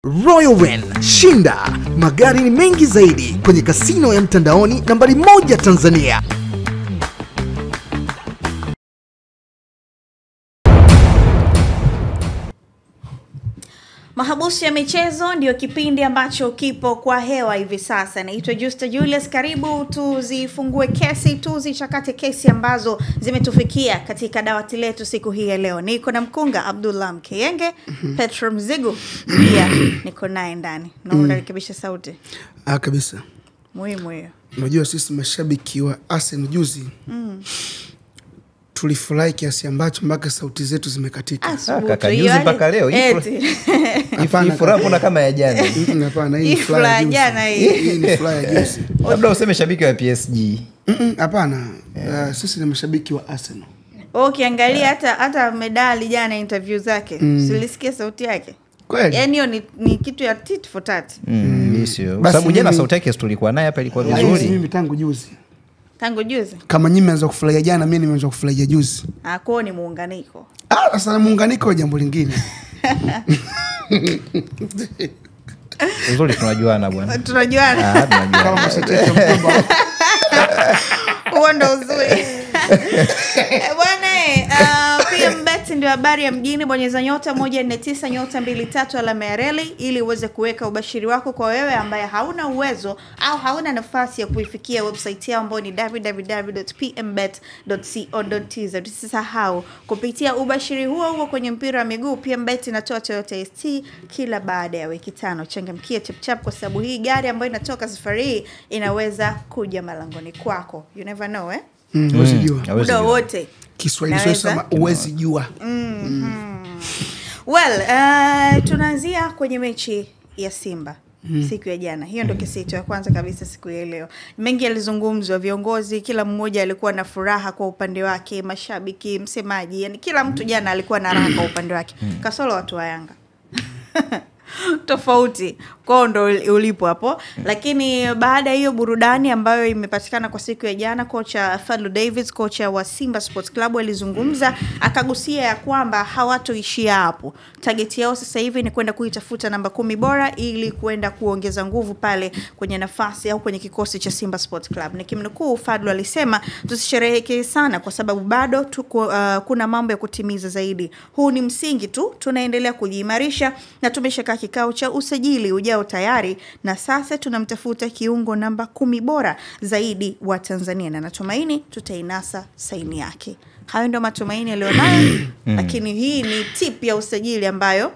Royal Win, shinda magari ni mengi zaidi kwenye kasino ya mtandaoni nambari 1 Tanzania. Mahabusu ya michezo ndio kipindi ambacho kipo kwa hewa hivi sasa. Naitwa Justa Julius, karibu tuzifungue kesi, tuzichakate kesi ambazo zimetufikia katika dawati letu siku hii ya leo. Niko na mkunga Abdullah Mkeyenge, Petro Mzigo, pia niko naye ndani. Naomba rekebisha sauti. Kabisa. Muhimu hiyo. Unajua sisi mashabiki wa Arsenal juzi tulifurahi kiasi ambacho mpaka sauti zetu zimekatika. Kaka juzi mpaka leo ifuraha kama ya jana. Hapana, hii furaha ya jana hii ni furaha ya juzi. Labda useme shabiki wa PSG. Hapana, sisi ni mashabiki wa Arsenal. Ukiangalia hata medali jana interview zake, silisikia sauti yake. Kweli? Yaani hiyo ni kitu ya tit for tat. Sio. Sababu jana sauti yake tulikuwa naye hapa ilikuwa vizuri. Mimi tangu juzi. Tangu juzi? Kama nyinyi mmeanza kufurahia jana, mimi nimeanza kufurahia juzi. Kwa ni muunganiko. Sasa muunganiko jambo lingine. Uzuri tunajuana bwana. Tunajuana. Kama mshatete mkumba. Uondo uzuri. Bwana, PMBet ndio habari ya mjini. Bonyeza *149 *23 alama ya reli ili uweze kuweka ubashiri wako kwa wewe ambaye hauna uwezo au hauna nafasi ya kuifikia website yao ambayo ni www.pmbet.co.tz. Usisahau kupitia ubashiri huo kwenye mpira wa miguu. PMBet inatoa Toyota ST kila baada ya wiki 5. Changamkia chap kwa sababu hii gari ambayo inatoka safari hii inaweza kuja malangoni kwako. You never know Uwezi jua. Muda wote. Kiswahili sio sama uwezi jua. Well, tunaanzia kwenye mechi ya Simba siku ya jana. Hiyo ndio kesi yetu ya kwanza kabisa siku ya leo. Mengi yalizungumzwa, viongozi kila mmoja alikuwa na furaha kwa upande wake, mashabiki, msemaji, yani kila mtu jana alikuwa na raha kwa upande wake. Kasoro watu wa Yanga. Tofauti kwao ndo ulipo hapo. Lakini baada hiyo burudani ambayo imepatikana kwa siku ya jana, kocha Fadlu Davids, kocha wa Simba Sports Club, alizungumza, akagusia ya kwamba hawatoishia hapo. Target yao sasa hivi ni kwenda kuitafuta namba 10 bora ili kwenda kuongeza nguvu pale kwenye nafasi au kwenye kikosi cha Simba Sports Club. Nikimnukuu, Fadlu alisema, tusisherehekee sana kwa sababu bado kuna mambo ya kutimiza zaidi. Huu ni msingi tu, tunaendelea kujiimarisha na tumeshakaa kikao cha usajili ujao tayari, na sasa tunamtafuta kiungo namba 10 bora zaidi wa Tanzania, na natumaini tutainasa saini yake. Hayo ndio matumaini alionayo. Lakini hii ni tip ya usajili ambayo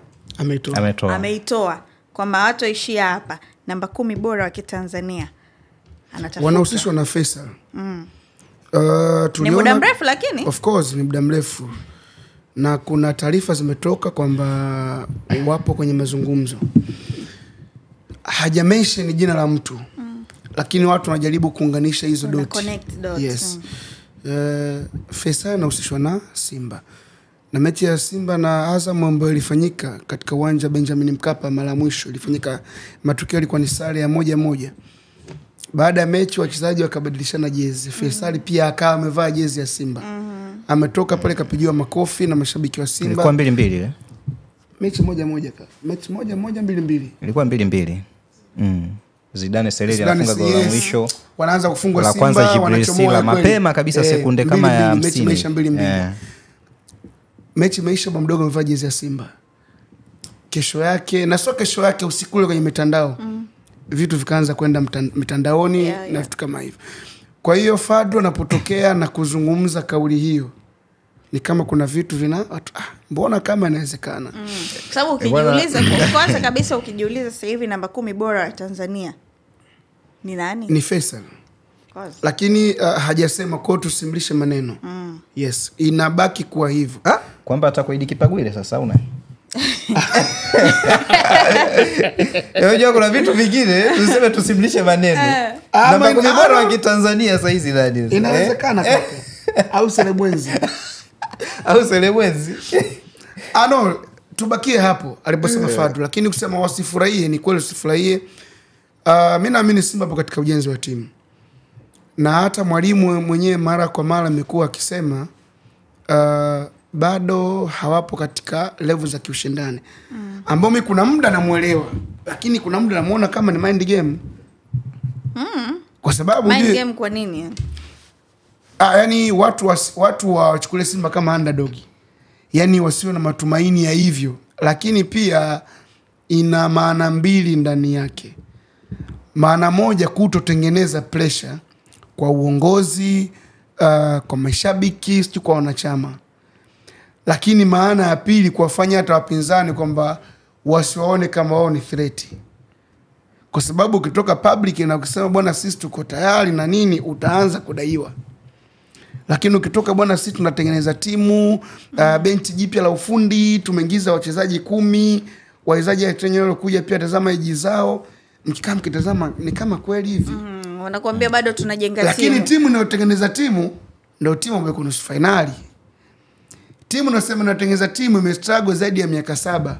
ameitoa kwamba hatoishia hapa. Namba 10 bora wa Kitanzania anatafuta. Wanahusishwa na Faisal. Ni muda mrefu, lakini of course ni muda mrefu. Na kuna taarifa zimetoka kwamba wapo kwenye mazungumzo. Hajamention jina la mtu. Lakini watu wanajaribu kuunganisha hizo doti. Yes. Faisal anahusishwa na Simba. Na mechi ya Simba na Azam ambayo ilifanyika katika uwanja Benjamin Mkapa mara mwisho ilifanyika, matokeo yalikuwa ni sare ya 1-1. Baada ya mechi wachezaji wakabadilishana jezi. Faisal pia akawa amevaa jezi ya Simba. Ametoka pale kapigiwa makofi na mashabiki wa Simba. Ilikuwa 2-2 Mechi 1-1 Mechi 1-1 2-2. Ilikuwa 2-2. Zidane Sereri anafunga goli la mwisho. Wanaanza kufungwa Simba. La kwanza Jibril Sila mapema kabisa sekunde kama ya 50. Mechi imeisha 2-2. Mechi imeisha, baba mdogo amevaa jezi ya Simba. Kesho yake, na sio kesho yake, usiku ule kwenye mitandao. Vitu vikaanza kwenda mitandaoni na vitu kama hivyo. Kwa hiyo Fadlu anapotokea na kuzungumza kauli hiyo, ni kama kuna vitu mbona kama inawezekana. Kwa sababu ukijiuliza kwanza kabisa, ukijiuliza sasa hivi namba 10 bora wa Tanzania ni nani? Ni Faisal. Lakini hajasema, kwa tusimlishe maneno. Yes, inabaki kuwa hivyo. Kwamba atakuidi Kipagwile sasa una. Unajua kuna vitu vingine tuseme tusimlishe maneno. Namba 10 bora wa Kitanzania sasa hizi nani? Inawezekana kaka. Au Selebwenzi. No, tubakie hapo aliposema Fadlu. Lakini kusema wasifurahie, ni kweli usifurahie. Mimi naamini Simba hapo katika ujenzi wa timu. Na hata mwalimu mwenyewe mara kwa mara amekuwa akisema bado hawapo katika level za kiushindani. Ambao mimi kuna muda namuelewa, lakini kuna muda namuona kama ni mind game. Kwa sababu mind game kwa nini yani? Yani watu wachukulie Simba kama underdog. Yani wasiwe na matumaini ya hivyo. Lakini pia ina maana mbili ndani yake. Maana moja, kutotengeneza pressure kwa uongozi, kwa mashabiki, kwa wanachama. Lakini maana ya pili, kuwafanya hata wapinzani kwamba wasiwaone kama wao ni threat. Kwa sababu ukitoka public na kusema bwana sisi tuko tayari na nini, utaanza kudaiwa. Lakini ukitoka bwana sisi tunatengeneza timu, benchi jipya la ufundi, tumeingiza wachezaji 10, wachezaji wenyewe walikuja pia tazama eji zao, mkitazama ni kama kweli hivi. Wanakuambia bado tunajenga timu. Lakini timu inayotengeneza timu ndio timu ambayo iko nusu finali. Timu nasema inatengeneza timu imestruggle zaidi ya miaka 7.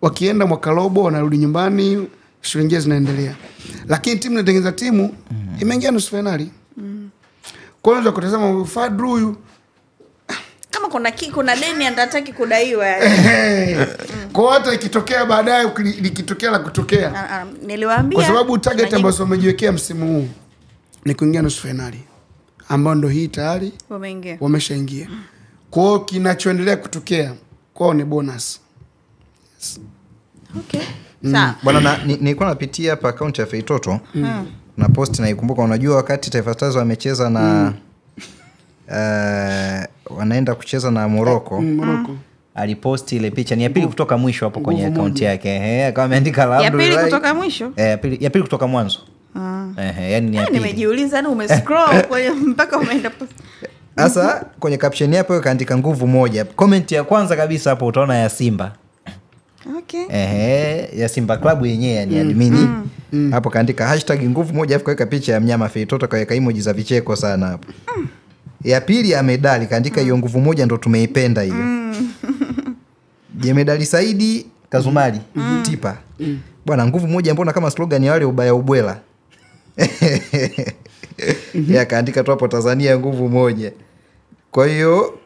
Wakienda mwaka robo wanarudi nyumbani, shughuli zinaendelea. Lakini timu inatengeneza timu imeingia nusu finali. Kwa hiyo kutazama Fadru huyu kama kuna deni anataka kudaiwa yani. Kwa hata ikitokea baadaye likitokea la kutokea. Niliwaambia kwa sababu target ambazo wamejiwekea msimu huu ni kuingia nusu finali. Ambao ndio hii tayari wameshaingia. Kwa hiyo kinachoendelea kutokea kwao ni bonus. Yes. Okay. Bwana nilikuwa napitia hapa account ya Feitoto. Na post na ikumbuka, unajua wakati Taifa Stars wamecheza na wanaenda kucheza na Morocco. Aliposti ile picha, ni ya pili kutoka mwisho hapo kwenye account yake. Akawa ameandika alhamdulillah. Ya pili kutoka mwisho? Ya pili kutoka mwanzo. Yani ni ya pili. Nimejiuliza yani umescroll kwenye mpaka umeenda post. Sasa kwenye caption hapo kaandika nguvu moja. Comment ya kwanza kabisa hapo utaona ya Simba. Okay. Ya Simba Club yenyewe yani admini. Hapo kaandika #nguvu moja afu kaweka picha ya mnyama Feitoto, kaweka emoji za vicheko sana hapo. Ya pili ya medali kaandika hiyo nguvu moja ndo tumeipenda hiyo. Je, medali Saidi Kazumali Tipa. Bwana nguvu moja mbona kama slogan ya wale ubaya ubwela. Ya kaandika tu hapo Tanzania nguvu moja. Kwa hiyo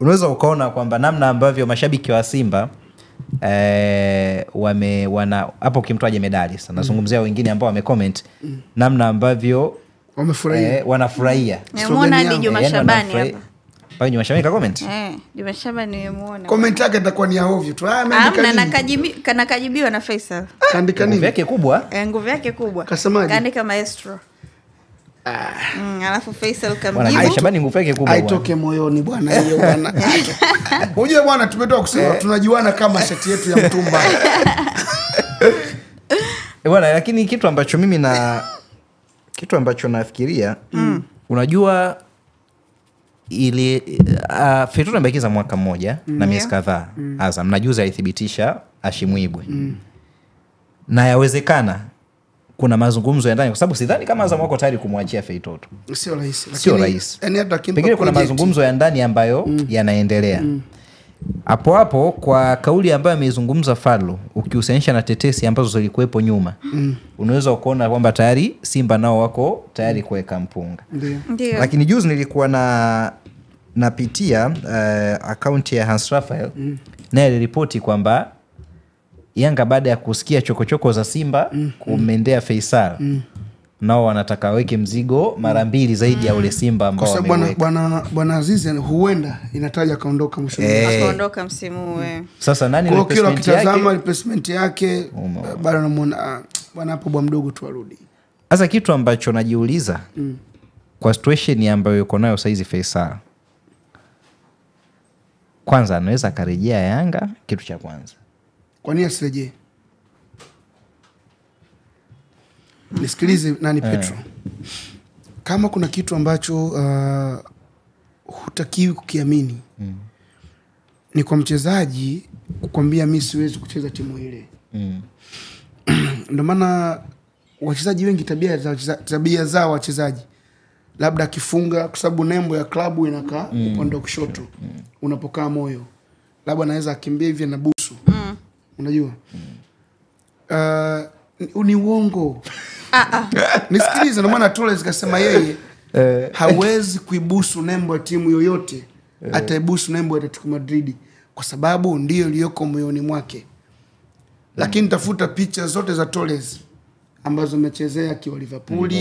unaweza ukaona kwamba namna ambavyo mashabiki wa Simba wana hapo kimtoaje medali sana. Nazungumzia wengine ambao wamecomment namna ambavyo wanafurahia. Nimeona hadi Juma Shabani hapa. Pale Juma Shabani ka comment? Juma Shabani nimemuona. Comment yake itakuwa ni ya ovyo tu. Kajibiwa na Faisal. Kaandika nini? Nguvu yake kubwa. Nguvu yake kubwa. Kasemaje? Kaandika maestro. Alafu Faisal kamjibu. Bwana Shabani nguvu yake kubwa. Aitoke moyoni bwana hiyo bwana. Unajua bwana tumetoka kusema tunajiwana kama shati yetu ya mtumba. Bwana lakini kitu ambacho nafikiria unajua ile Feitoto amebakiza mwaka mmoja na miezi kadhaa. Azam na juzi alithibitisha Ashimwibwe. Na yawezekana kuna mazungumzo ya ndani, kwa sababu sidhani kama Azam wako tayari kumwachia Feitoto. Sio rahisi. Sio rahisi. Pengine kuna mazungumzo ya ndani ambayo yanaendelea. Hapo kwa kauli ambayo ameizungumza Fallu, ukihusanisha na tetesi ambazo zilikuwepo nyuma, unaweza kuona kwamba tayari Simba nao wako tayari kuweka mpunga. Ndio. Lakini juzi nilikuwa napitia account ya Hans Raphael, naye aliripoti kwamba Yanga baada ya kusikia chokochoko za Simba kumendea Faisal, nao wanataka weke mzigo mara mbili zaidi ya ule Simba ambao wameweka. Kwa sababu bwana Azizi huenda inataja kaondoka akaondoka msimu huu. Sasa nani kwa kila kitazama replacement yake bado namuona bwana hapo bwa mdogo tu arudi. Sasa kitu ambacho najiuliza kwa situation ambayo yuko nayo saizi Faisal, kwanza anaweza karejea Yanga? Kitu cha kwanza, kwa nini asirejee? Nisikilize nani Petro. Kama kuna kitu ambacho hutakiwi kukiamini ni kwa mchezaji kukwambia mimi siwezi kucheza timu ile. Ndio maana wachezaji wengi tabia zao wachezaji labda akifunga, kwa sababu nembo ya klabu inakaa upande wa kushoto unapokaa moyo, labda anaweza akimbia hivi na busu. Unajua ni uongo. Nisikilize, ndio maana Torres kasema yeye hawezi kuibusu nembo ya timu yoyote ataibusu nembo ya Atletico Madrid kwa sababu ndio iliyoko moyoni mwake. Lakini tafuta picha zote za Torres ambazo amechezea akiwa Liverpool,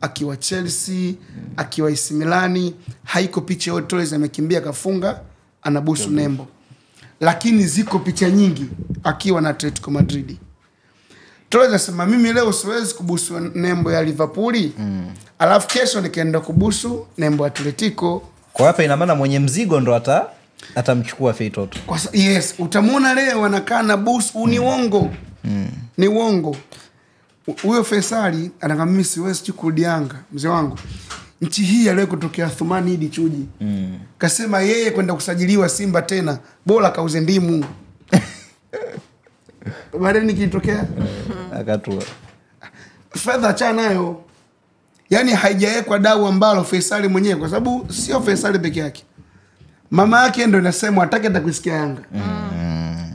akiwa Chelsea, akiwa AC Milan, haiko picha yote Torres amekimbia kafunga anabusu nembo. Lakini ziko picha nyingi akiwa na Atletico Madrid. Torres anasema mimi leo siwezi kubusu nembo ya Liverpool, alafu kesho nikaenda kubusu nembo ya Atletico. Kwa hapa ina maana mwenye mzigo ndo atamchukua Feitoto. Yes, utamuona leo anakaa na busu, ni uongo. Ni uongo. Huyo Faisali anakamia mimi siwezi kurudi Yanga, mzee wangu. Nchi hii leo kutokea Thumani Idi Chuji. Kasema yeye kwenda kusajiliwa Simba tena, bora kauze ndimu. Baadaye nikitokea akatua. Fedha achana nayo. Yaani haijawekwa dau ambalo Faisali mwenyewe, kwa sababu sio Faisali peke yake. Mama yake ndio inasema atake atakusikia Yanga.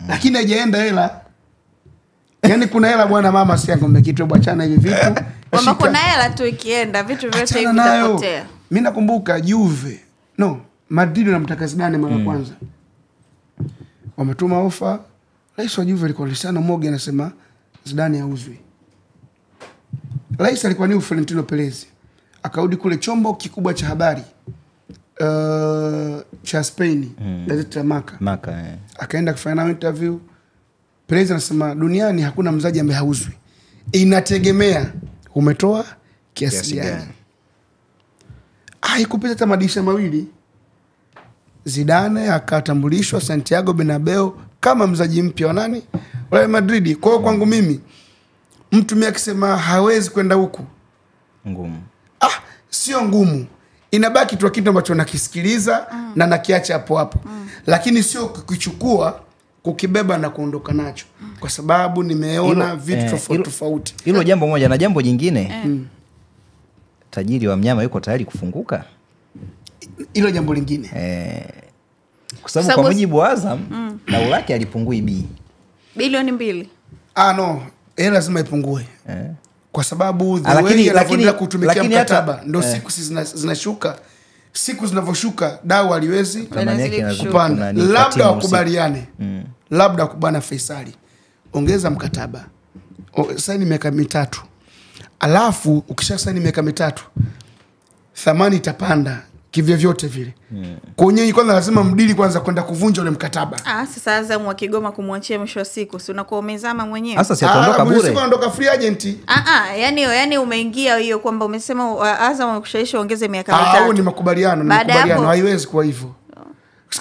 Lakini haijaenda hela. Yaani kuna hela bwana, mama si Yanga mmekitu bwachana hivi vitu. Kwamba kuna hela tu ikienda vitu vyote hivi vitapotea. Mimi nakumbuka Juve. Madrid wanamtaka Zidane mara kwanza. Wametuma ofa. Rais wa Juve alikuwa Luciano Mogi anasema Zidane hauzwi. Rais alikuwa ni Florentino Perez. Akarudi kule chombo kikubwa cha habari cha Spain, gazeti la Marca. Akaenda kufanya interview. Perez anasema duniani hakuna mzaji ambaye hauzwi. Inategemea umetoa kiasi gani. Haikupita hata madirisha mawili, Zidane akatambulishwa Santiago Bernabeu kama mzaji mpya wa nani? Real Madrid. Kwa hiyo kwangu mimi mtu mimi akisema hawezi kwenda huku ngumu. Sio ngumu. Inabaki tu kitu ambacho nakisikiliza na nakiacha hapo hapo. Lakini sio kukichukua, kukibeba na kuondoka nacho. Kwa sababu nimeona vitu tofauti. Hilo jambo moja na jambo jingine. Tajiri wa mnyama yuko tayari kufunguka. Hilo jambo lingine. Kwa sababu kwa mujibu wa Azam dau lake alipungui bilioni 2. No, lazima ipungue. Kwa sababu the way anaendelea kutumikia mkataba ndo siku zinashuka. Siku zinavyoshuka dau aliwezi kupanda. Labda wakubaliane. Labda kubana Faisali. Ongeza mkataba. Saini miaka 3. Alafu ukisha saini miaka 3 thamani itapanda kivyo vyote vile. Kwa hiyo kwanza lazima mdili kwanza kwenda kuvunja ule mkataba. Sasa Azam wa Kigoma kumwachia mwisho wa siku, si unakuwa umezama mwenyewe. Sasa si ataondoka bure. Sio anaondoka free agent. Yani umeingia hiyo kwamba umesema Azam wakushaisha ongeze miaka 3. Ni makubaliano, haiwezi kuwa hivyo.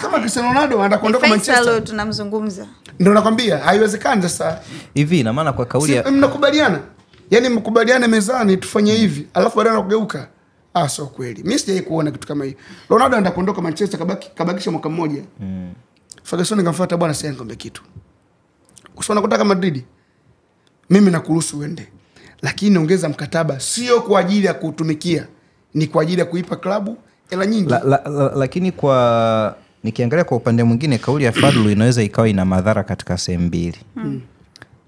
Kama Cristiano Ronaldo anataka kuondoka Manchester. Leo tunamzungumza. Ndio nakwambia haiwezekani sasa. Hivi ina maana kwa kauli mnakubaliana. Yaani mkubaliane mezani tufanye hivi, alafu baadaye anakugeuka. Sio kweli. Mimi sijai kuona kitu kama hiyo. Ronaldo anataka kuondoka Manchester kabakisha mwaka mmoja. Ferguson ngamfuata bwana si ngombe kitu. Usiona kutaka Madrid. Mimi nakuruhusu uende. Lakini ongeza mkataba sio kwa ajili ya kutumikia, ni kwa ajili ya kuipa klabu hela nyingi. Lakini kwa nikiangalia kwa upande mwingine kauli ya Fadlu inaweza ikawa ina madhara katika sehemu mbili.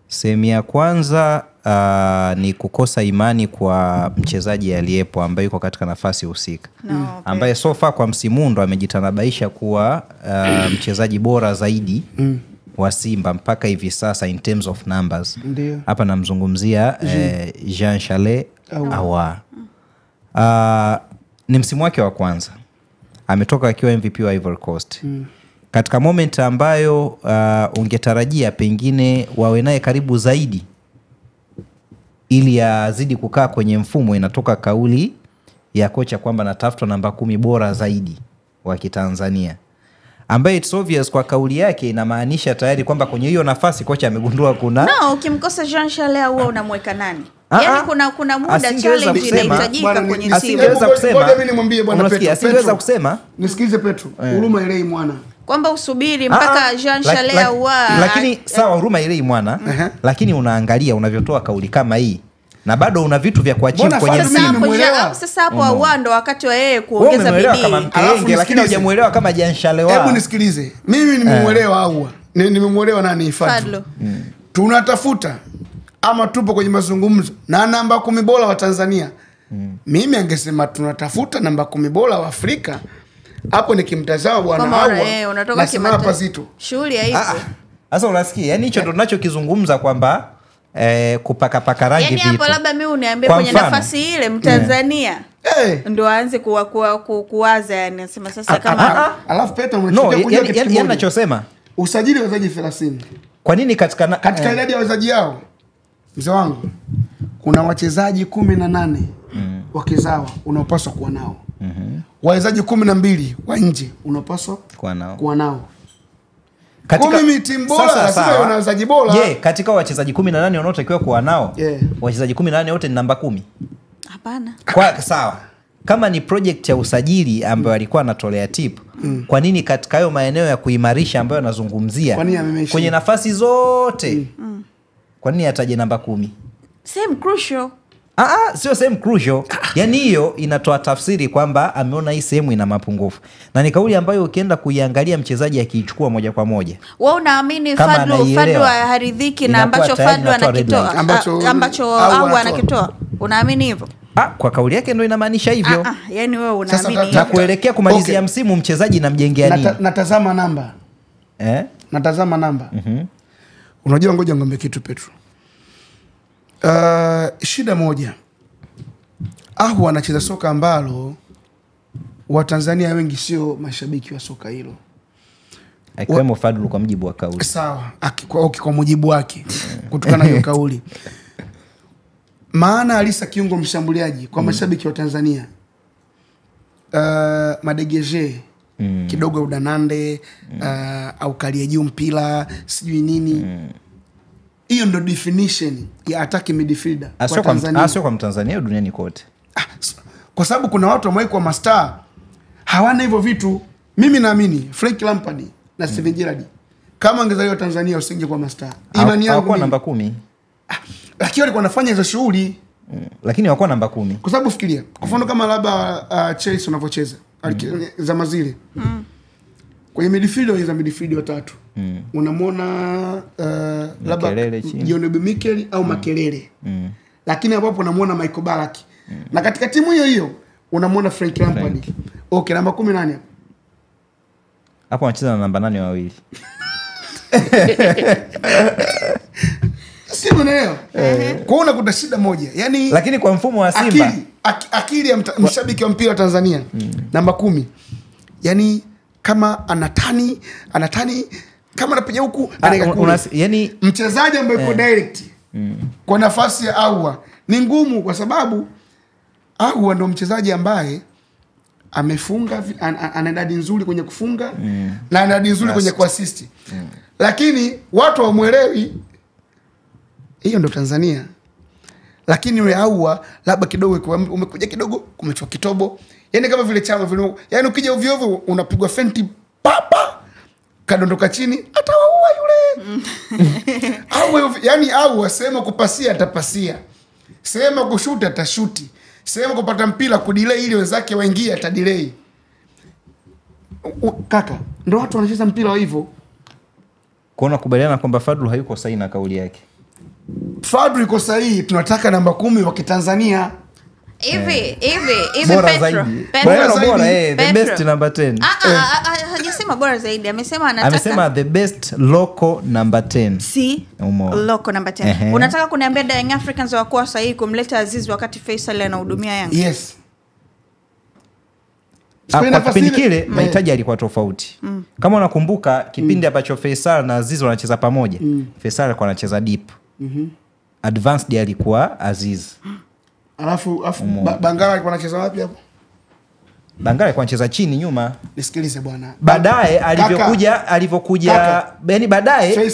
Sehemu ya kwanza ni kukosa imani kwa mchezaji aliyepo ambaye yuko katika nafasi husika. Ambaye so far kwa msimu ndo amejitanabaisha kuwa mchezaji bora zaidi wa Simba mpaka hivi sasa in terms of numbers. Hapa namzungumzia Jean Charles Ahoua. Ni msimu wake wa kwanza. Ametoka akiwa MVP wa Ivory Coast. Katika moment ambayo ungetarajia pengine wawe naye karibu zaidi ili azidi kukaa kwenye mfumo, inatoka kauli ya kocha kwamba natafuta namba 10 bora zaidi wa Kitanzania, ambaye it's obvious kwa kauli yake inamaanisha tayari kwamba kwenye hiyo nafasi kocha amegundua kuna ukimkosa Jean Charles au unamweka nani? Yaani kuna muda challenge inahitajika kwenye timu. Asingeweza kusema. Ngoja mimi nimwambie bwana Petro. Asingeweza kusema. Nisikize Petro. Huruma ile mwana. Kwamba usubiri mpaka Jean Charles Ahoua. Lakini sawa huruma ile mwana, lakini unaangalia unavyotoa kauli kama hii na bado una vitu vya kuachieve kwenye sasa hapo Ahoua ndo wakati wa yeye kuongeza bidii. Lakini hujamuelewa kama Jean Charles. Hebu nisikilize. Mimi nimemuelewa Ahoua. Nimemuelewa nani Fadlu. Tunatafuta ama tupo kwenye mazungumzo na namba 10 bora wa Tanzania. Mimi angesema tunatafuta namba 10 bora wa Afrika. hapo nikimtazama bwana Hawa unatoka kimata zito. Shughuli haipo. Sasa unasikia, yani hicho ndo tunachokizungumza kwamba kupaka paka rangi vipi. Yani hapo labda mimi uniambie kwenye nafasi ile Mtanzania ndo aanze kuwaza, yani nasema sasa kama alafu Petro mnachukia kujua kitu kimoja. Yani ninachosema usajili wachezaji 30. Kwa nini katika idadi ya wachezaji hao mzee wangu kuna wachezaji 18 wakizawa unaopaswa kuwa nao. Wachezaji 12 wa nje unaopaswa kuwa nao. Katika mimi timu bora lazima wana wachezaji bora. Katika wachezaji 18 wanaotakiwa kuwa nao, wachezaji 18 wote ni namba 10? Hapana. Kwa sawa. Kama ni project ya usajili ambayo alikuwa anatolea tip, kwa nini katika hayo maeneo ya kuimarisha ambayo anazungumzia kwenye nafasi zote kwa nini ataje namba 10? Same crucial. Sio sehemu crucial. Yani hiyo inatoa tafsiri kwamba ameona hii sehemu ina mapungufu. Na ni kauli ambayo ukienda kuiangalia mchezaji akiichukua moja kwa moja. Wewe unaamini Fadlu haridhiki na ambacho Fadlu anakitoa? Ambacho au anakitoa? Unaamini hivyo? Kwa kauli yake ndio inamaanisha hivyo. Yani wewe unaamini na kuelekea kumalizia msimu mchezaji namjengea nini? Natazama namba. Natazama namba. Unajua ngoja ngombe kitu Petro. Shida moja. Anacheza soka ambalo Watanzania wengi sio mashabiki wa soka hilo. Akiwemo Fadlu kwa mujibu wa kauli. Sawa, kwa mujibu wake kutokana na hiyo kauli. Maana Alisa kiungo mshambuliaji kwa mashabiki wa Tanzania. Madegeje kidogo udanande au kalia juu mpira sijui nini. Hiyo ndo definition ya attack midfielder kwa Tanzania. Sio kwa Mtanzania, duniani kote. Kwa sababu kuna watu ambao kwa mastaa hawana hivyo vitu. Mimi naamini Frank Lampard na Steven Gerrard kama angezaliwa Tanzania usinge kwa mastaa. Imani yangu kwa namba 10. Lakini walikuwa wanafanya hizo shughuli. Lakini wako namba 10. Kwa sababu fikiria, kwa mfano kama labda Chelsea unavocheza za mazile. Kwenye midfield za midfield watatu. Unamwona labda John Mikel au Makelele. Lakini hapo unamwona Michael Ballack. Na katika timu hiyo hiyo unamwona Frank Lampard. Okay, namba 10 nani hapo? Hapo anacheza na namba 8 wawili. Si unaelewa? Kwa unakuta shida moja. Yaani lakini kwa mfumo wa Simba akili ya mshabiki wa mpira wa Tanzania namba 10. Yaani kama anatani kama anapiga huku anaeka kule. Yani mchezaji ambaye yuko direct kwa nafasi ya Aua ni ngumu kwa sababu Aua ndo mchezaji ambaye amefunga ana idadi nzuri kwenye kufunga na ana idadi nzuri kwenye kuassist. Lakini watu hawamuelewi. Hiyo ndo Tanzania. Lakini yule Aua labda kidogo umekuja kidogo kumechwa kitobo. Yaani kama vile Chama vile, yaani ukija ovyo ovyo unapigwa fenti papa kadondoka chini atawaua yule. Yaani sema kupasia atapasia. Sema kushuti atashuti. Sema kupata mpira kudelay ili wenzake waingie atadelay. Kaka, ndio watu wanacheza mpira wa hivyo. Kuna kubaliana kwamba Fadlu hayuko sahihi na kauli yake. Fadlu yuko sahihi, tunataka namba 10 wa Kitanzania. Hivi bora zaidi. The best number 10. Hajasema bora zaidi, amesema the best local number 10. Si local number 10. Unataka kuniambia Young Africans wakuwa sahihi kumleta Aziz wakati Faisal anahudumia Yanga? Yes. Kwa kipindi kile mahitaji yalikuwa tofauti. Kama unakumbuka kipindi ambacho Faisal na Aziz wanacheza pamoja, Faisal alikuwa anacheza deep. Advanced alikuwa Aziz. Alafu Bangala alikuwa anacheza wapi hapo? Bangala alikuwa anacheza chini nyuma. Nisikilize bwana. Baadaye alivyokuja yani baadaye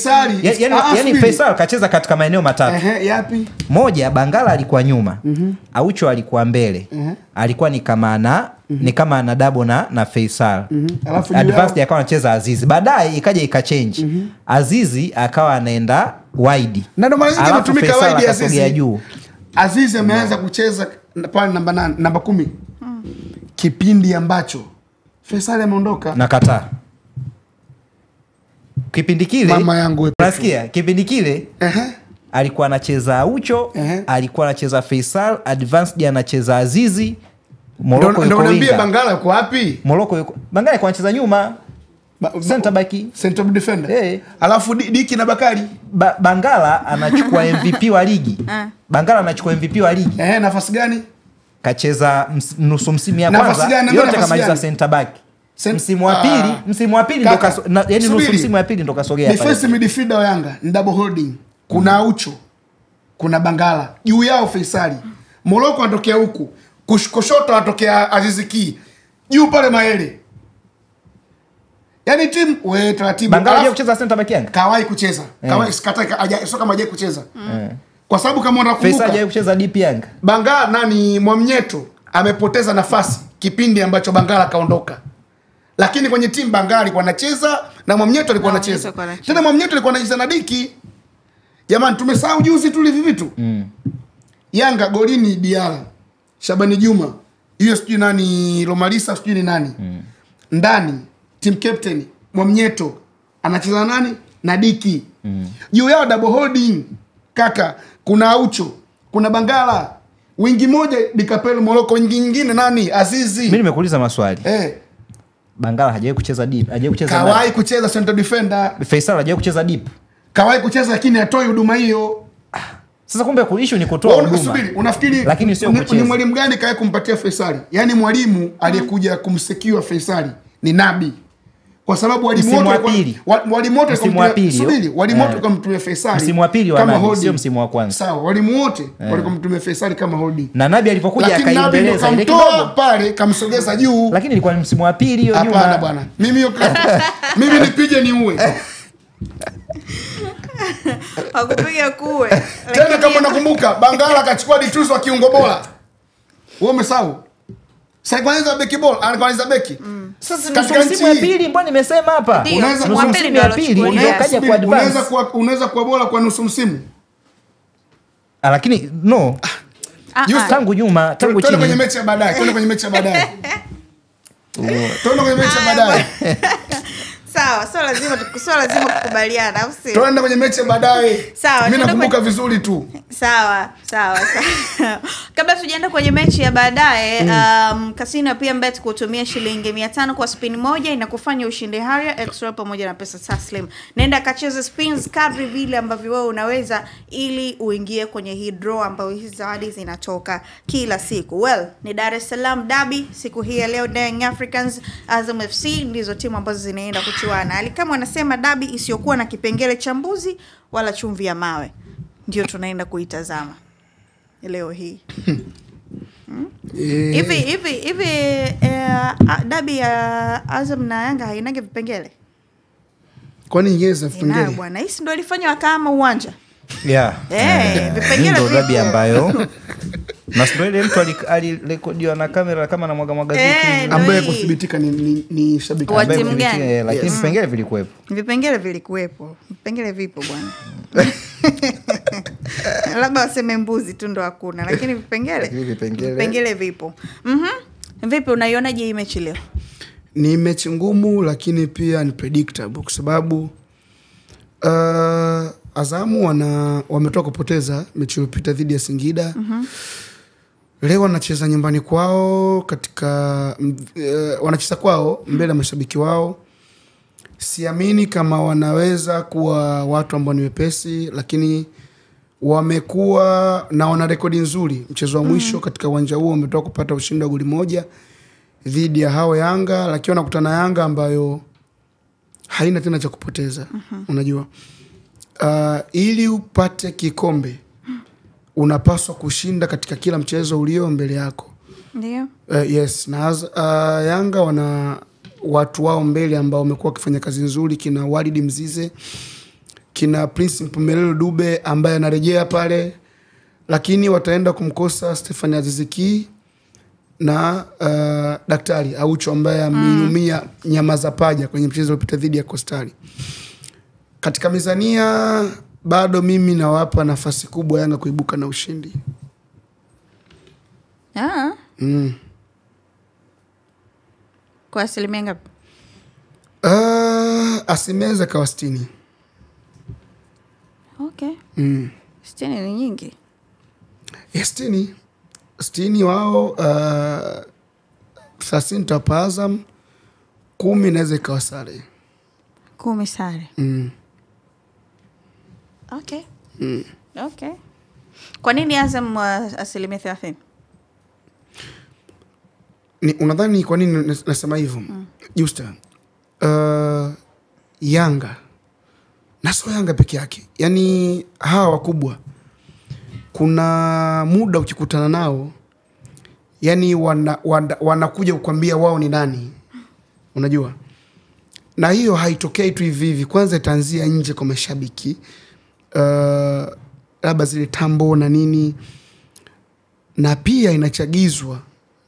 yani Faisal kacheza katika maeneo matatu. Yapi? Moja, Bangala alikuwa nyuma. Aucho alikuwa mbele. Alikuwa ni kama ana double na Faisal. Advanced akawa anacheza Azizi. Baadaye ikaja ikachange. Azizi akawa anaenda wide. Na ndo maana inatumika wide Azizi. Azizi ameanza kucheza pale namba 10. Kipindi ambacho Faisal ameondoka. Nakataa. Kipindi kile mama yangu unasikia? Kipindi kile alikuwa anacheza Aucho, alikuwa anacheza Faisal, Advanced anacheza Azizi. Morocco yuko winga. Bangala yuko wapi? Morocco yuko. Bangala yuko anacheza nyuma. Center back. Center defender. Alafu Diki na Bakari. Bangala anachukua MVP wa ligi. Bangala anachukua MVP wa ligi. Nafasi gani? Kacheza nusu msimu ya kwanza yote kamaliza center back. Msimu wa pili ndo yani nusu msimu wa pili ndo kasogea pale. Defensive midfielder wa Yanga ni double holding. Kuna Aucho, kuna Bangala. Juu yao Faisali. Morocco anatokea huku. Kushoto anatokea Aziz Ki. Juu pale Maele. Yaani timu wewe taratibu. Bangala hajawahi kucheza center back Yanga. Kawahi kucheza. Kawahi sikatai sio kama hajawahi kucheza. Kwa sababu kama unakumbuka Faisal hajawahi kucheza deep Yanga. Bangala Mwamnyeto amepoteza nafasi kipindi ambacho Bangala kaondoka. Lakini kwenye timu Bangala alikuwa anacheza na Mwamnyeto alikuwa anacheza. Tena Mwamnyeto alikuwa anacheza na Diki. Jamani tumesahau juzi tu hivi vitu. Yanga golini Diala, Shabani Juma, hiyo sijui nani Lomalisa sijui ni nani. Ndani team captain Mwamnyeto anacheza nani? Na Diki. Juu yao double holding kaka, kuna Aucho, kuna Bangala, wingi moja Dikapel Morocco, wingi nyingine nani? Azizi. Mimi nimekuuliza maswali. Bangala hajawahi kucheza deep, hajawahi kucheza. Kawahi kucheza center defender. Faisal hajawahi kucheza deep. Kawahi kucheza lakini hatoi huduma hiyo. Sasa kumbe issue ni kutoa huduma. Subiri, unafikiri lakini sio kucheza. Ni mwalimu gani kae kumpatia Faisal? Yaani mwalimu aliyekuja kumsecure Faisal ni Nabi. Kwa sababu walimu wote wakamtumia Faisal. Msimu wa pili wa Nabi sio msimu wa kwanza. Sawa, walimu wote walikumtumia Faisal kama holding. Na Nabi alipokuja akaendeleza ile kidogo pale kamsogeza juu. Lakini ilikuwa msimu wa pili hiyo nyuma. Hapana bwana. Mimi nipige niue. Hakupiga kuwe. Tena kama nakumbuka Bangala akachukua dituzo wa kiungo bora. Wewe umesahau? Sasa kwanza beki bora, anaanza beki. Sasa msimu wa pili mbona nimesema hapa? Unaweza kuwa msimu wa pili ndio kaja kwa advance. Unaweza kuwa bora kwa nusu msimu. Lakini no. Tangu nyuma, tangu chini. Tuende kwenye mechi ya baadaye. Tuende kwenye mechi ya baadaye. Sawa, sio lazima kukubaliana au si? Tuende kwenye mechi ya baadaye. Sawa, mimi nakumbuka vizuri tu. Sawa. Kabla tujaenda kwenye mechi ya baadaye, Casino PMBet kutumia shilingi 500 kwa spin moja inakufanya ushinde Harrier extra pamoja na pesa taslim. Nenda kacheze spins kadri vile ambavyo wewe unaweza ili uingie kwenye hii draw ambayo hizi zawadi zinatoka kila siku. Ni Dar es Salaam Derby siku hii ya leo. Young Africans, Azam FC ndizo timu ambazo zinaenda kuchuana. Kama wanasema derby isiyokuwa na kipengele cha mbuzi wala chumvi ya mawe. Ndio tunaenda kuitazama leo hii. Hivi derby ya Azam na Yanga hainage vipengele? Kwani nyingeza vipengele? Bwana, hii ndio ilifanywa kama uwanja. Vipengele ndio derby ambayo na sio ile mtu alirekodiwa na kamera kama na mwaga vitu ambaye kuthibitika ni shabiki wa timu gani, lakini vipengele vilikuwepo. Vipengele vipo bwana. Labda waseme mbuzi tu ndo hakuna, lakini vipengele vipo. Vipi unaionaje hii mechi leo? Ni mechi ngumu lakini pia ni predictable kwa sababu Azamu wametoka kupoteza mechi iliyopita dhidi ya Singida. Leo wanacheza nyumbani kwao wanacheza kwao mbele ya mashabiki wao. Siamini kama wanaweza kuwa watu ambao ni wepesi, lakini wamekuwa na wana rekodi nzuri. Mchezo wa mwisho katika uwanja huo wametoka kupata ushindi wa goli moja dhidi ya hao Yanga, lakini wanakutana Yanga ambayo haina tena cha kupoteza. Unajua ili upate kikombe unapaswa kushinda katika kila mchezo ulio mbele yako. Ndio. Yes, na Yanga wana watu wao mbele ambao wamekuwa wakifanya kazi nzuri, kina Walid Mzize, kina Prince Mpumelelo Dube ambaye anarejea pale, lakini wataenda kumkosa Stefan Aziziki na Daktari Aucho ambaye ameumia nyama za paja kwenye mchezo uliopita dhidi ya Kostari. Katika mizania bado mimi nawapa nafasi kubwa Yanga kuibuka na ushindi. Kwa asilimia ngapi? Asimeza kwa 60. Okay. 60 ni nyingi. 60 wao 30 nitawapa Azam, 10 inaweza ikawa sare. 10 sare. Okay. Okay. Kwa nini Azam 30%? Unadhani kwa nini nasema hivyo? Justa. Yanga. Na sio Yanga peke yake. Yaani hawa wakubwa. Kuna muda ukikutana nao, yani wanakuja kukwambia wao ni nani. Unajua? Na hiyo haitokei tu hivi hivi. Kwanza itaanzia nje kwa mashabiki. Labda zile tambo na nini. Na pia inachagizwa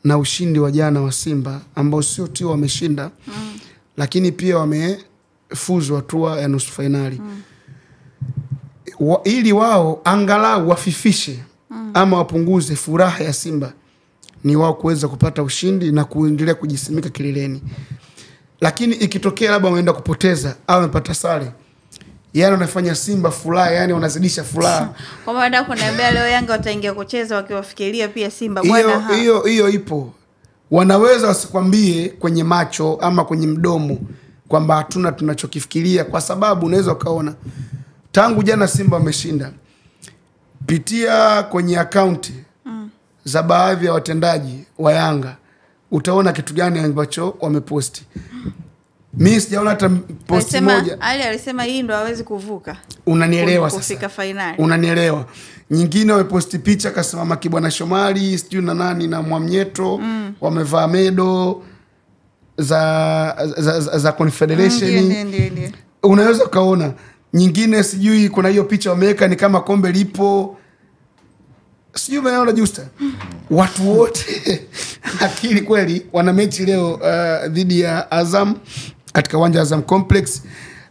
na ushindi wa jana wa Simba ambao sio tu wameshinda, lakini pia wamefuzwa hatua ya nusu finali. Ili wao angalau wafifishe ama wapunguze furaha ya Simba, ni wao kuweza kupata ushindi na kuendelea kujisimika kileleni. Lakini ikitokea labda wameenda kupoteza au wamepata sare, yani wanafanya Simba furaha, yani wanazidisha furaha. Kwa maana kuniambia leo Yanga wataingia kucheza wakiwafikiria pia Simba bwana. Hiyo ipo. Wanaweza wasikwambie kwenye macho ama kwenye mdomo kwamba hatuna tunachokifikiria, kwa sababu unaweza ukaona tangu jana Simba wameshinda, pitia kwenye akaunti za baadhi ya watendaji wa Yanga, utaona kitu gani ambacho wameposti. Mimi sijaona hata posti moja. Ali alisema hii ndo hawezi kuvuka. Unanielewa sasa? Kufika finali. Unanielewa. Nyingine wameposti picha kasimama Kibwana Shomari, sijui na nani na Mwamnyeto, wamevaa medo za Confederation. Ndio. Unaweza kaona. Nyingine sijui kuna hiyo picha wameweka ni kama kombe lipo. Sijui umeona Justa. Watu wote akili kweli wana mechi leo dhidi ya Azam katika uwanja Azam Complex.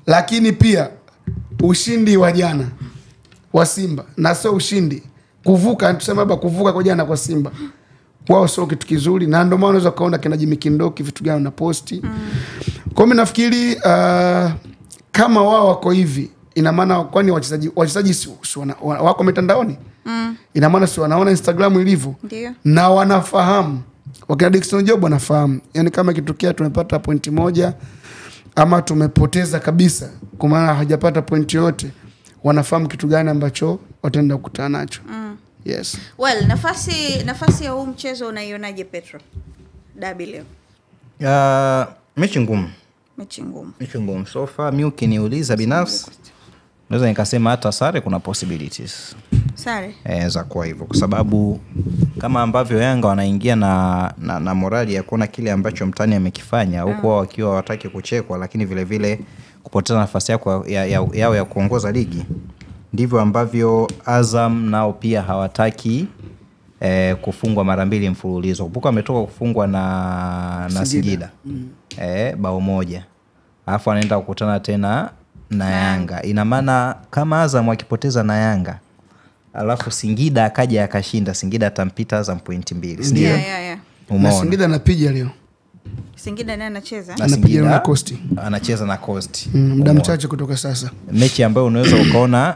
Lakini pia ushindi wa jana wa Simba, na sio ushindi, kuvuka, tuseme hapa kuvuka kwa jana kwa Simba, wao sio kitu kizuri, na ndio maana unaweza kaona kina Jimmy Kindoki vitu gani na posti. Kwa mimi nafikiri kama wao wako hivi, ina maana kwani wachezaji wako mitandaoni? Ina maana si wanaona Instagram ilivyo? Ndio. Na wanafahamu. Wakina Dickson Job wanafahamu. Yaani kama kitokea tumepata pointi moja ama tumepoteza kabisa, kwa maana hajapata pointi yote, wanafahamu kitu gani ambacho wataenda kukutana nacho. Yes. Well, nafasi ya huu mchezo unaionaje Petro? Derby leo. Mechi ngumu. Mechi ngumu. So far mimi ukiniuliza binafsi, naweza nikasema hata sare kuna possibilities. Sare? Za kwa hivyo, kwa sababu kama ambavyo Yanga wanaingia na morali ya kuona kile ambacho mtani amekifanya, huko wao wakiwa hawataki kuchekwa, lakini vile vile kupoteza nafasi yao ya kuongoza ligi, ndivyo ambavyo Azam nao pia hawataki kufungwa mara mbili mfululizo. Kumbuka ametoka kufungwa na Singida. Bao moja. Alafu anaenda kukutana tena na Yanga. Ina maana kama Azam akipoteza na Yanga, alafu Singida akaja akashinda, Singida atampita Azam pointi 2. Ndio. Yeah. Na Singida anapiga leo. Singida naye anacheza? Anapiga na Coast. Anacheza na Coast. Muda mchache kutoka sasa. Mechi ambayo unaweza ukaona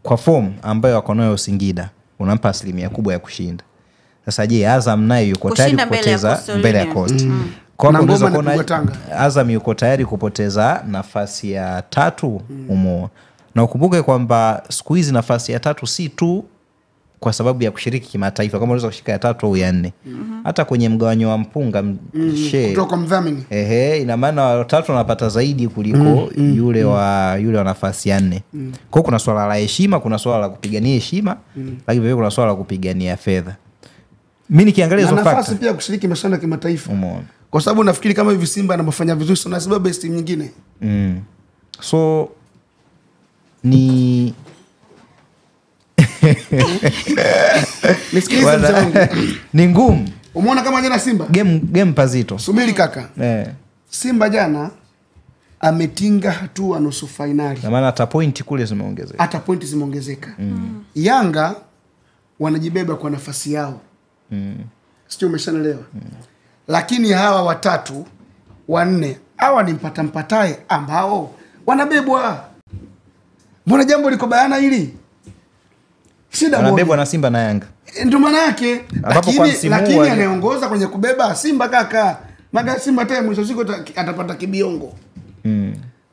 kwa form ambayo wako nayo Singida, unampa asilimia kubwa ya kushinda. Sasa je, Azam naye yuko tayari kupoteza mbele ya Coast? Kwa unaweza kuona Azam yuko tayari kupoteza nafasi ya 3 umo. Na ukumbuke kwamba siku hizi nafasi ya 3 si tu kwa sababu ya kushiriki kimataifa, kama unaweza kushika ya 3 au ya 4. Hata kwenye mgawanyo wa mpunga kutoka mdhamini. Ina maana wa 3 wanapata zaidi kuliko yule wa nafasi ya 4. Kwa hiyo kuna swala la heshima, kuna swala la kupigania heshima, lakini pia kuna swala la kupigania fedha. Mimi nikiangalia hizo factors, nafasi pia kushiriki mashindano ya kimataifa. Kwa sababu nafikiri kama hivi Simba anafanya vizuri sana, sababu best team nyingine. So ni nisikilize mzangu. Ni ngumu. Umeona kama jana Simba? Game pazito. Subiri kaka. Simba jana ametinga hatua nusu finali. Na maana hata pointi kule zimeongezeka. Hata pointi zimeongezeka. Yanga wanajibeba kwa nafasi yao. Sio, umeshanelewa? Lakini hawa 3, 4, hawa ni mpatae ambao wanabebwa. Mbona jambo liko bayana hili? Shida wanabebwa na Simba na Yanga. Ndio maana yake. Lakini anaongoza kwenye kubeba Simba kaka. Maga Simba tena mwisho siku atapata kibiongo.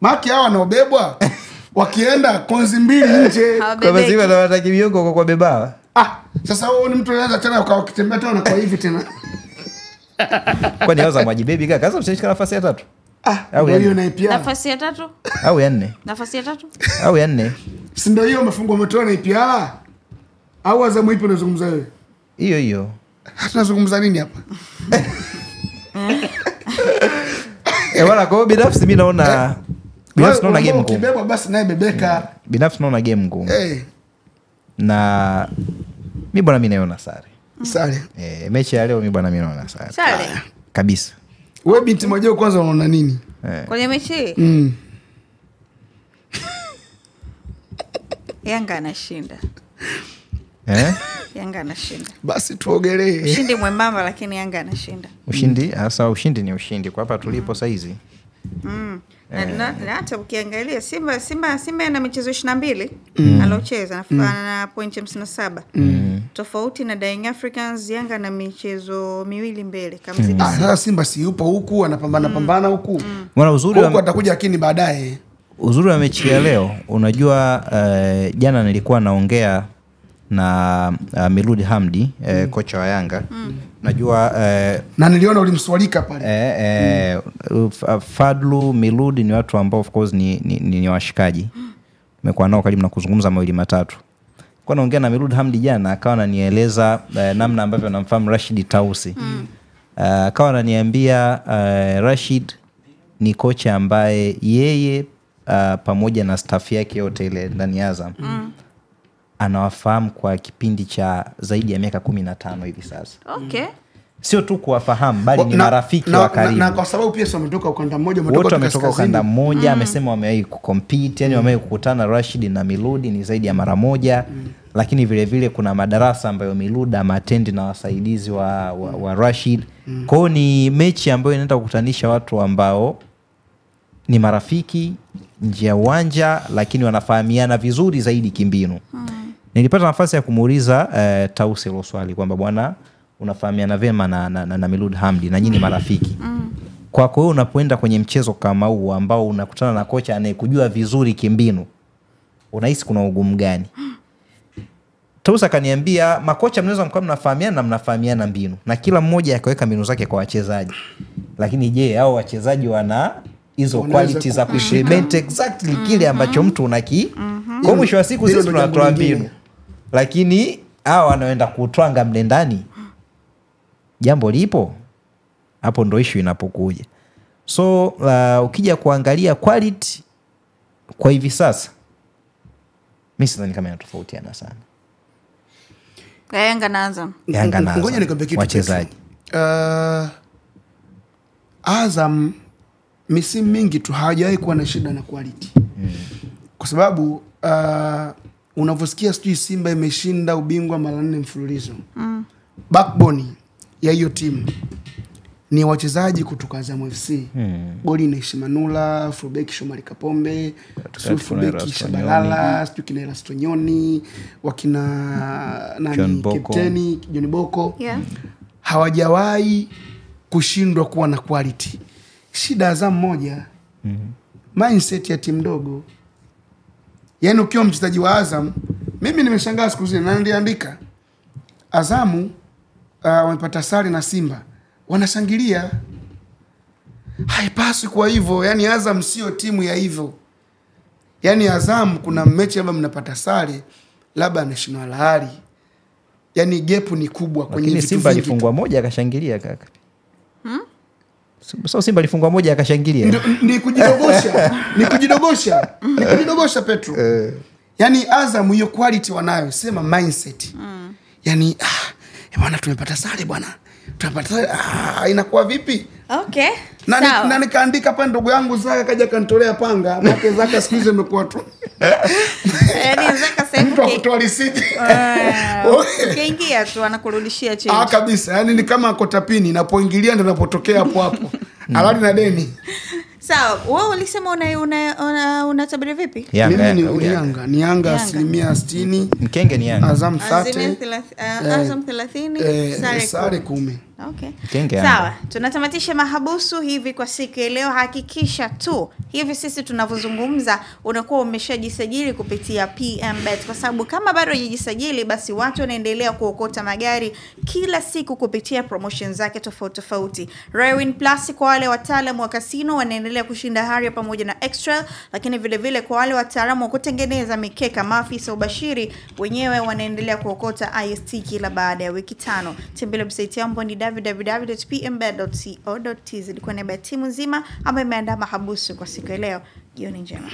Maki hao wanaobebwa wakienda konzi mbili nje. Kwa Simba atapata kibiongo kwa beba. Sasa wewe ni mtu anaanza tena ukitembea tena kwa hivi tena. Kwani Azam wajibebi kaka? Azam mshika nafasi ya 3. Au hiyo na IPR. Nafasi ya 3? Au ya 4? Nafasi ya 3? Au ya 4? Si ndio hiyo umefungwa umetoa na IPR? Au Azam ipo unazungumza wewe? Hiyo. Tunazungumza nini hapa? Wala kwa binafsi mimi naona game ngumu. Ukibeba basi naye bebeka. Binafsi naona game ngumu. Na mimi bwana mimi naona sare. Mechi ya leo mimi bwana mimi naona sare. Kabisa. Wewe binti Mwajeo kwanza unaona nini? Kwenye mechi hii? Yanga anashinda. Yanga anashinda. Basi tuogelee. Ushindi mwembamba lakini Yanga anashinda. Ushindi ni ushindi kwa hapa tulipo sasa hizi. Na hata ukiangalia Simba ana michezo 22 alocheza na point 57. Tofauti na Dying Africans, Yanga na michezo 2 mbele kamzidi. Sasa Simba si yupo huku anapambana huku. Mwana uzuri huku atakuja lakini baadaye. Uzuri wa mechi ya leo unajua jana nilikuwa naongea na Milud Hamdi kocha wa Yanga. Najua na niliona ulimswalika pale. Fadlu, Milud ni watu ambao of course ni washikaji. Nimekuwa nao karibu na kuzungumza mawili matatu. Kwa naongea na Milud Hamdi jana akawa ananieleza namna ambavyo anamfahamu Rashid Tausi. Akawa ananiambia Rashid ni kocha ambaye yeye pamoja na staff yake yote ile ndani ya Azam anawafahamu kwa kipindi cha zaidi ya miaka 15 hivi sasa. Sio tu kuwafahamu bali ni marafiki wa karibu. Na kwa sababu pia wametoka ukanda mmoja, wametoka ukanda mmoja, amesema wamewahi kucompete, yani wamewahi kukutana Rashid na Milud ni zaidi ya mara moja. Lakini vile vile kuna madarasa ambayo Milud amatendi na wasaidizi wa Rashid. Kwa hiyo ni mechi ambayo inaenda kukutanisha watu ambao ni marafiki nje ya uwanja lakini wanafahamiana vizuri zaidi kimbinu. Nilipata nafasi ya kumuuliza Tausi hilo swali kwamba bwana unafahamiana vema na Milud Hamdi na nyinyi marafiki. Kwako wewe unapoenda kwenye mchezo kama huu ambao unakutana na kocha anayekujua vizuri kimbinu, unahisi kuna ugumu gani? Tausi akaniambia makocha mnaweza mkao mnafahamiana na mnafahamiana mbinu na kila mmoja akaweka mbinu zake kwa wachezaji. Lakini je, hao wachezaji wana hizo qualities za kuimplement exactly kile ambacho mtu unaki. Kwa mwisho wa siku sisi tunatoa mbinu. Lakini hao wanaenda kutwanga mle ndani. Jambo lipo. Hapo ndo issue inapokuja. So ukija kuangalia quality kwa hivi sasa mimi sidhani kama inatofautiana sana. Yanga na Azam. Ngoja nikwambie kitu wachezaji. Azam misimu mingi tu hawajawahi kuwa na shida na quality. Kwa sababu unavyosikia sijui Simba imeshinda ubingwa mara 4 mfululizo. Backbone ya hiyo timu ni wachezaji kutoka Azam FC. Goli na Ishimanula, Fullback Shomari Kapombe, Fullback Shabalala, sijui kina Elastonyoni, wakina nani kapteni John Boko. Hawajawahi kushindwa kuwa na quality. Shida Azam moja, mindset ya timu ndogo. Yaani ukiwa mchezaji wa Azam, mimi nimeshangaa siku zile na niliandika Azamu wamepata sare na Simba, wanashangilia. Haipaswi kwa hivyo, yani Azam sio timu ya hivyo. Yani Azam kuna mechi labda mnapata sare, labda anashindwa lahari. Yani gap ni kubwa kwenye vitu vingi. Simba alifungwa moja akashangilia kaka. So Simba alifungwa moja akashangilia. Ni kujidogosha. Ni kujidogosha Petro. Yani Azam hiyo quality wanayo, sema mindset. Yani bwana tumepata sare bwana. Tunapata sare inakuwa vipi? Okay. Na nikaandika hapa ndugu yangu Zaka kaja kanitolea panga. Make Zaka siku hizo imekuwa tu. Yaani Zaka sasa hivi kutoa risiti. Ukiingia tu anakurudishia chini. Kabisa. Yani ni kama kotapini inapoingilia ndio inapotokea hapo hapo. Alani na deni. Sawa, wewe ulisema unatabiri vipi? Mimi ni Yanga asilimia 60. Mkenge ni Yanga. Azam 30. Azam 30, sare 10. Okay. Sawa, tunatamatisha mahabusu hivi kwa siku ya leo. Hakikisha tu hivi sisi tunavyozungumza unakuwa umeshajisajili kupitia PMBet, kwa sababu kama bado hujajisajili basi watu wanaendelea kuokota magari kila siku kupitia promotion zake tofauti. Raywin Plus kwa wale wataalamu wa kasino wanaendelea kushinda haria pamoja na extra, lakini vile kwa wale wataalamu wa kutengeneza mikeka, maafisa ubashiri wenyewe wanaendelea kuokota IST kila baada ya wiki 5. Tembelea website yangu ni www.pmbet.co.tz. Kwa niaba ya timu nzima ambayo imeandaa mahabusu kwa siku ya leo, jioni njema.